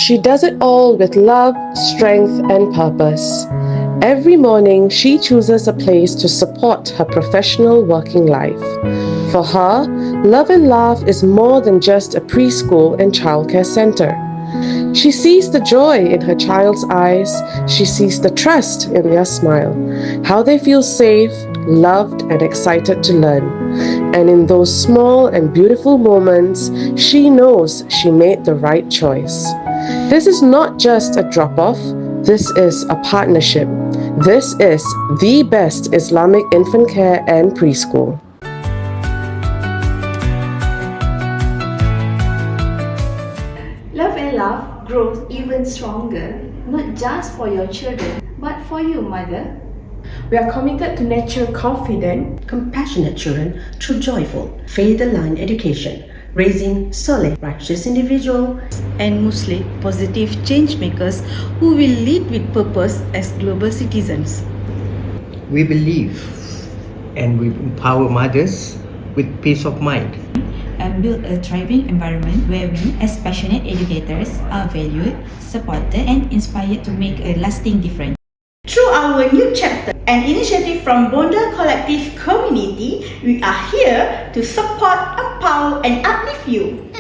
She does it all with love, strength, and purpose. Every morning, she chooses a place to support her professional working life. For her, Love and Laugh is more than just a preschool and childcare center. She sees the joy in her child's eyes. She sees the trust in their smile, how they feel safe, loved, and excited to learn. And in those small and beautiful moments, she knows she made the right choice. This is not just a drop-off. This is a partnership. This is the best Islamic infant care and preschool. Love and Laugh grows even stronger, not just for your children, but for you, mother. We are committed to nurture confident, compassionate children through joyful, faith-aligned education, raising solid, righteous individuals and Muslim positive change makers who will lead with purpose as global citizens. We believe and we empower mothers with peace of mind and build a thriving environment where we, as passionate educators, are valued, supported, and inspired to make a lasting difference. Through our new chapter, an initiative from Bonda Collective community, we are here to support, empower, and uplift you.